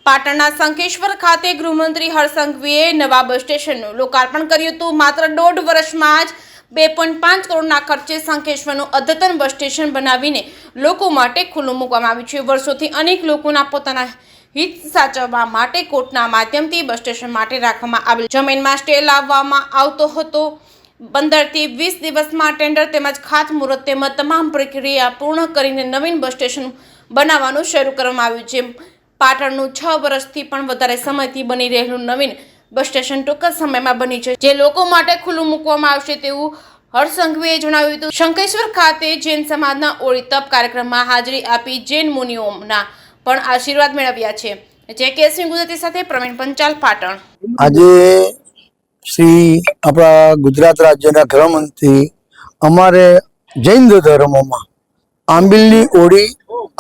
પાટણના શંખેશ્વર ખાતે ગૃહમંત્રી હર્ષ સંઘવીએ નવા બસ સ્ટેશનનું લોકાર્પણ કર્યું હતું। માત્ર 1.5 વર્ષમાં જ 2.5 કરોડના ખર્ચે શંખેશ્વરનું અદ્યતન બસ સ્ટેશન બનાવીને લોકો માટે ખુલ્લું મૂકવામાં આવ્યું છે। વર્ષોથી અનેક લોકોના પોતાના हित साचववा माटे कोर्टना माध्यमथी बस स्टेशन माटे राखवामां आवेल जमीનમાં स्टे लाववामां आवतो हतो। 15 થી 20 દિવસમાં ટેન્ડર તેમજ ખાતમુહૂર્ત તેમજ તમામ પ્રક્રિયા પૂર્ણ કરીને નવીન બસ સ્ટેશન બનાવવાનું શરૂ કરવામાં આવ્યું છે। પાટણનું 6 વર્ષથી પણ વધારે સમયથી બની રહેલું નવીન બસ સ્ટેશન ટૂંક સમયમાં બની છે, જે લોકો માટે ખુલ્લું મૂકવામાં આવશે તેવું હર્ષ સંઘવીએ જણાવ્યું હતું। શંખેશ્વર ખાતે જૈન સમાજના ઓળી તપ કાર્યક્રમમાં હાજરી આપી જૈન મુનિઓના પણ આશીર્વાદ મેળવ્યા છે। જે કેસવી ગુજરાતી સાથે પ્રવીણ પંચાલ પાટણ। આજે શ્રી આપણા ગુજરાત રાજ્યના ગૃહમંત્રી અમારે જૈન ધર્મોમાં આંબીલની ઓળી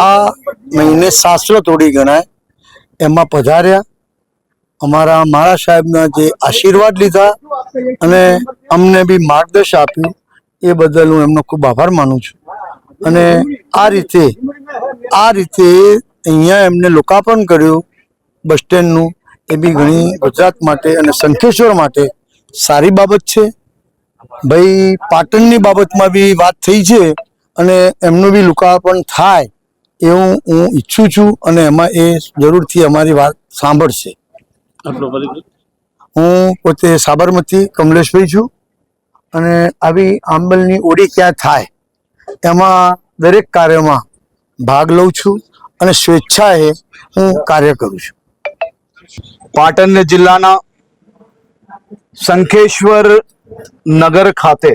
આ મહિને શાશ્વત ઓળી ગણાય એમાં પધાર્યા। અમારા મહારાજ સાહેબના જે આશીર્વાદ લીધા અને અમને બી માર્ગદર્શન આપ્યું એ બદલ હું એમનો ખૂબ આભાર માનું છું। અને આ રીતે અહીંયા એમને લોકાર્પણ કર્યું બસ સ્ટેન્ડનું એ બી ઘણી ગુજરાત માટે અને શંખેશ્વર માટે સારી બાબત છે। ભાઈ પાટણની બાબતમાં બી વાત થઈ છે અને એમનું બી લોકાર્પણ થાય એવું હું ઈચ્છું છું અને એમાં એ જરૂરથી અમારી વાત સાંભળશે। હું પોતે સાબરમતી કમલેશભાઈ છું અને આવી આંબલની ઓળી ક્યાં થાય એમાં દરેક કાર્યમાં ભાગ લઉં છું અને સ્વેચ્છાએ હું કાર્ય કરું છું। પાટણ જિલ્લાના શંખેશ્વર નગર ખાતે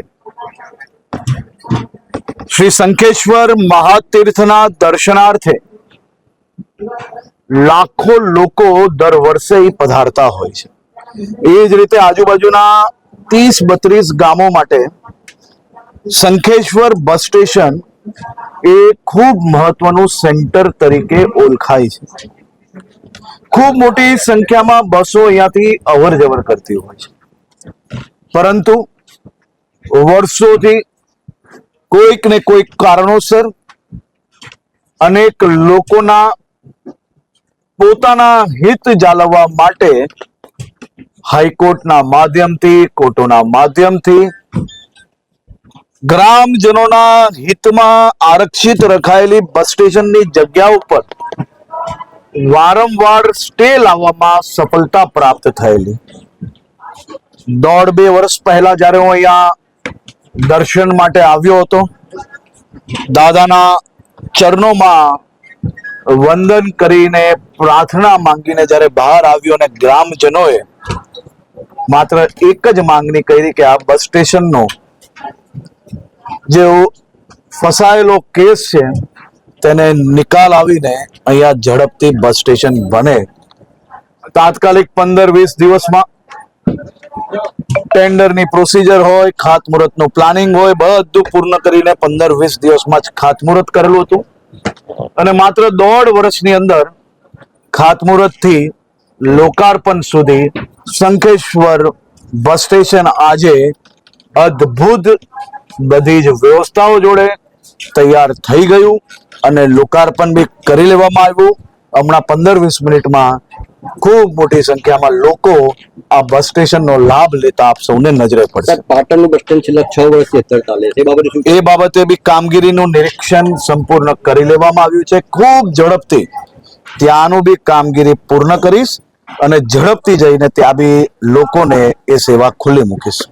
શ્રી શંખેશ્વર મહાતીર્થના દર્શનાર્થે લાખો લોકો દર વર્ષે પધારતા હોય છે। એ જ રીતે આજુબાજુના 30-32 ગામો માટે શંખેશ્વર બસ સ્ટેશન એ ખૂબ મહત્વનું સેન્ટર તરીકે ઓળખાય છે। ખૂબ મોટી સંખ્યામાં બસો અહીંયાથી અવર જવર કરતી હોય છે, પરંતુ વર્ષોથી કોઈક ને કોઈક કારણોસર અનેક લોકોના પોતાના હિત જાળવવા માટે હાઈકોર્ટના માધ્યમથી કોર્ટોના માધ્યમથી ગ્રામજનોના હિતમાં આરક્ષિત રખાયેલી બસ સ્ટેશનની જગ્યા ઉપર વારંવાર સ્ટે લાવવામાં સફળતા પ્રાપ્ત થયેલી। 1.5-2 વર્ષ પહેલા જ્યારે હું અહીંયા દર્શન માટે આવ્યો હતો, દાદાના ચરણોમાં વંદન કરીને પ્રાર્થના માંગીને જ્યારે બહાર આવ્યો અને ગ્રામજનોએ માત્ર એક જ માંગણી કરી કે આ બસ સ્ટેશનનો જે ફસાયેલો કેસ છે તેને નિકાલ આવીને અહીંયા ઝડપથી બસ સ્ટેશન બને। તાત્કાલિક 15-20 દિવસમાં ટેન્ડરની પ્રોસિજર હોય, ખાતમુહૂર્તનું પ્લાનિંગ હોય, બધું પૂર્ણ કરીને 15-20 દિવસમાં જ ખાતમુહૂર્ત કરેલું હતું અને માત્ર 1.5 વર્ષની અંદર ખાતમુહૂર્તથી લોકાર્પણ સુધી શંખેશ્વર બસ સ્ટેશન આજે અદ્ભુત બધી જ વ્યવસ્થાઓ જોડે તૈયાર થઈ ગયું અને લોકાર્પણ બી કરી લેવામાં આવ્યું। હમણાં 15-20 મિનિટમાં ખૂબ મોટી સંખ્યામાં લોકો આ બસ સ્ટેશનનો લાભ લેતા આપ સૌને નજરે પડશે। પાટણનું બસ સ્ટેન્ડ છેલ્લા 6 વર્ષથી અત્યારે ચાલે છે, એ બાબતે બી કામગીરીનું નિરીક્ષણ સંપૂર્ણ કરી લેવામાં આવ્યું છે। ખૂબ ઝડપથી ત્યાંનું બી કામગીરી પૂર્ણ કરીશ અને ઝડપથી જઈને ત્યાં બી લોકોને એ સેવા ખુલ્લી મૂકીશ।